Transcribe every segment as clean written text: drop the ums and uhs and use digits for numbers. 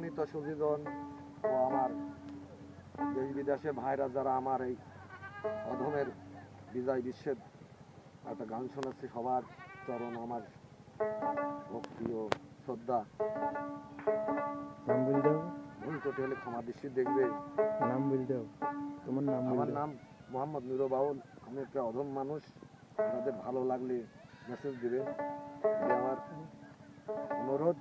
সম্মানিত সুধীজন ও আমার দেশ বিদেশে ভাইরা যারা আমার এই অধমের বিজয় বিশ্বের একটা গান শোনাচ্ছি, সবার চরণ আমার ভক্তি ও শ্রদ্ধা। নাম বল দাও। ভুল ত্রুটি হলে ক্ষমা দৃষ্টি দেখবে। নাম বল দাও। তোমার নাম বল আমার দাও। নাম মোহাম্মদ নুরু বাউল। আমি একটা অধম মানুষ, আপনাদের ভালো লাগলে মেসেজ দিবে, এটা আমার অনুরোধ।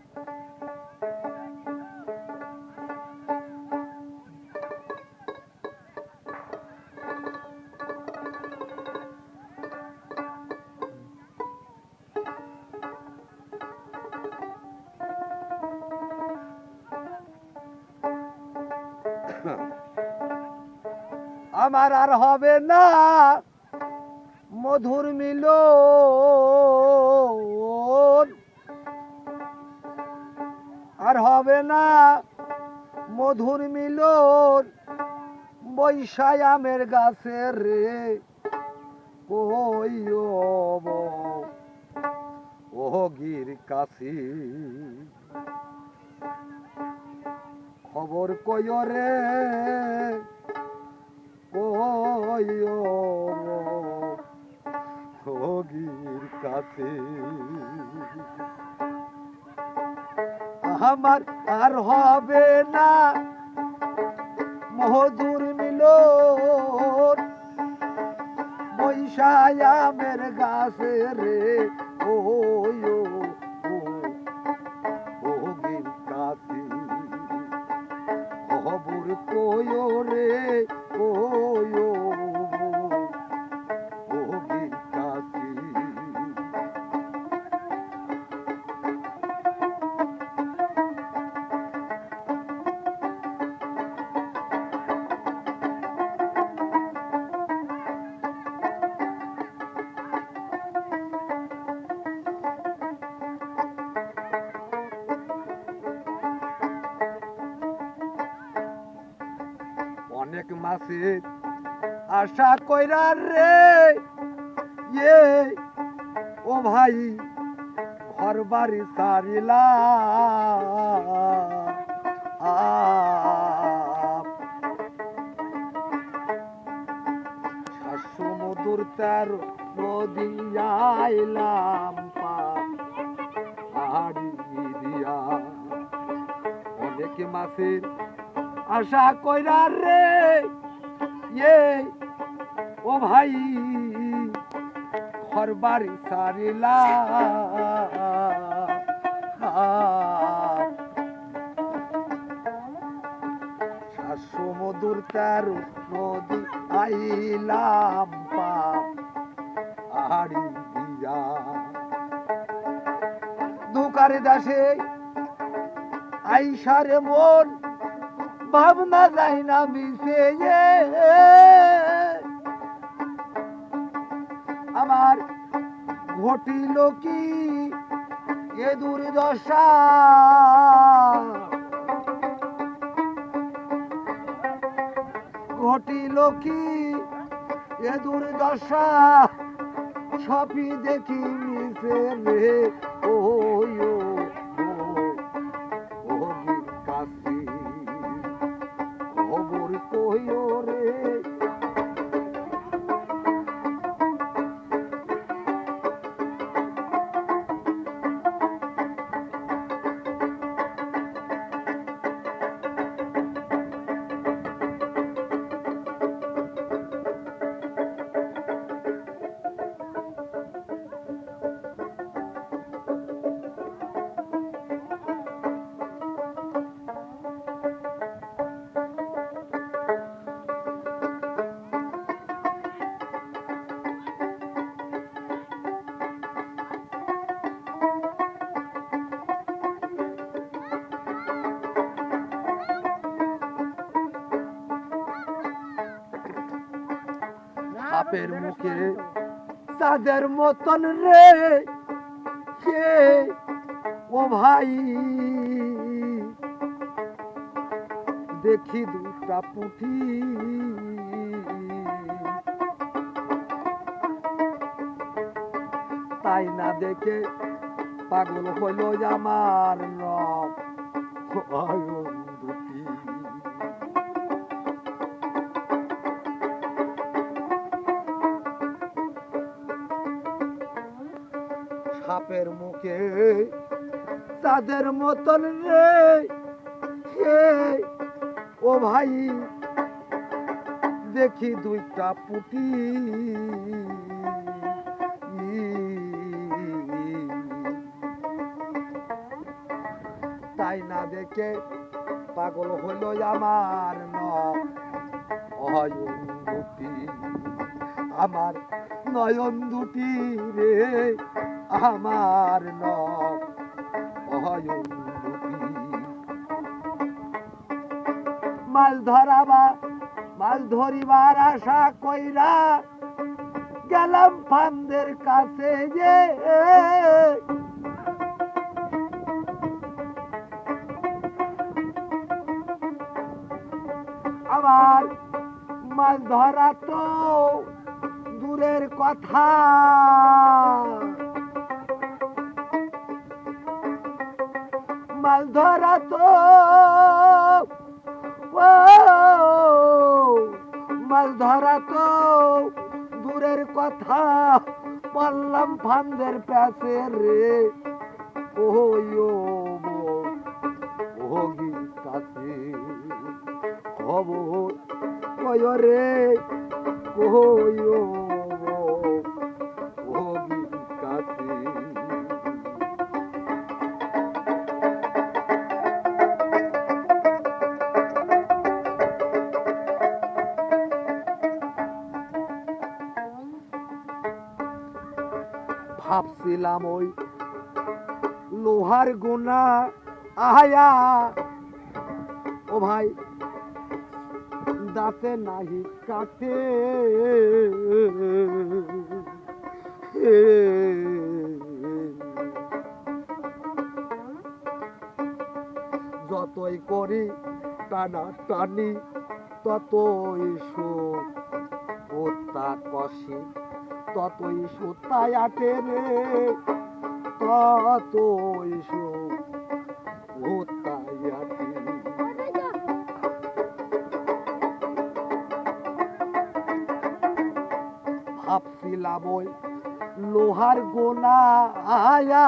আমার আর হবে না মধুর মিলন, আর হবে না মধুর মিলন বৈশায় আমের গাছে রে। কই ও গির কাছি খবর কই রে, কই ও গির কাছে। আমার আর হবে না মধুর মিলন বৈশায় আমের গাছে রে। ও গির কাছে খবর কই রে, কই ও গির কাছে। অনেক মাসের আশা কইরা রে ও ভাই ঘর বাড়ি সারিলা। সমুদ্র তার নদী আইলাম পাহাড়ি দিয়া। অনেক মাসের আশা কইরা রে ও ভাই ঘর বাড়ি সারিলা। সমুদ্র তার নদী আইলাম পাহাড়ি দিয়া। দুকারে দাসে আইসারে মন ভাবনা যায় না মিশে। আমার ঘটিল কি এ দুর্দশা, ঘটিল কি এ দুর্দশা সবই দেখি মিশে রে। ও গির কাছে খবর কই রে। সাপের মুখে চাঁদের মতন রে ও ভাই দেখি দুটা পুঁথি। তাই না দেখে পাগল হইল আমার রব নয়ন দুটি। সাপের মুখে তাদের মতন রে হে, ও ভাই দেখি দুইটা পুটি, তাই না দেখে পাগল হইল আমার নয়ন দুটি, আমার নয়ন দুটি রে, আমার নয়ন দুটি। মাছ ধরিবার আশা কইরা গেলাম ফান্দের কাছে যে, আবার মাছ ধরা তো দূরের কথা, মাছ ধরা তো মাছ ধরা তো দূরের কথা, পারলাম ফান্দের প্যাসে রে, ওগি কাছে খবর কয় রে, ওগি কাছে। ভাবছিলাম ওই লোহার গোনা আয়া, ও ভাই দাঁতে নাহি কাটে, যতই করি টানা টানি ততই সুতা কষি, ততই সুতায় আটে রে, ততই সুতায় আটে। ভাবছিলাম ওই লোহার গোনা আয়া,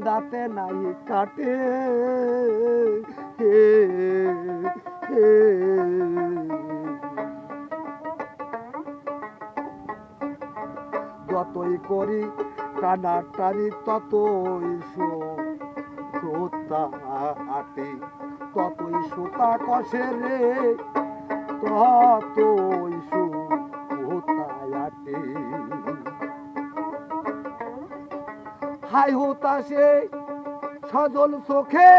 দাঁতে নাই কাটে, যতই করি টানা টানি ততই সুতা আটে, ততই সুতা কষে রে, ততই সুতায় আটে। হাই হতাশে সজল চোখে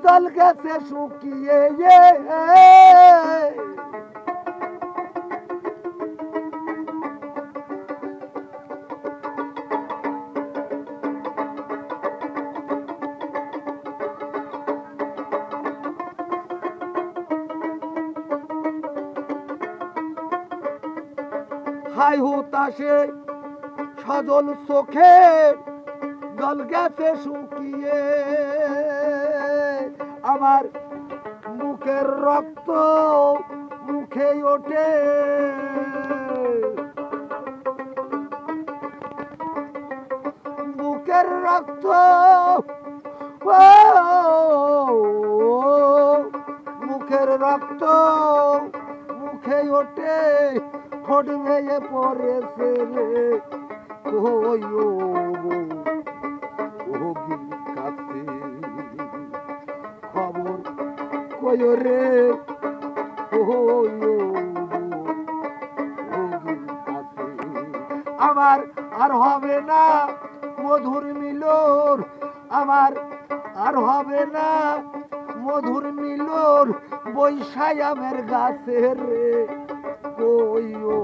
জল গেছে শুকিয়ে, হাই হতাশে সজল চোখে জল গেছে শুকিয়ে, আমার মুখের রক্ত মুখে ওঠে, মুখের রক্ত মুখের রক্ত মুখে ওঠে, ঠোঁট ভেঙে পড়েছে রে, ওগি কাছে খবর কয় রে, ওগি কাছে। আমার আর হবে না মধুর মিলন, আমার আর হবে না মধুর মিলন বৈশায়ামের গাছে রে, কইও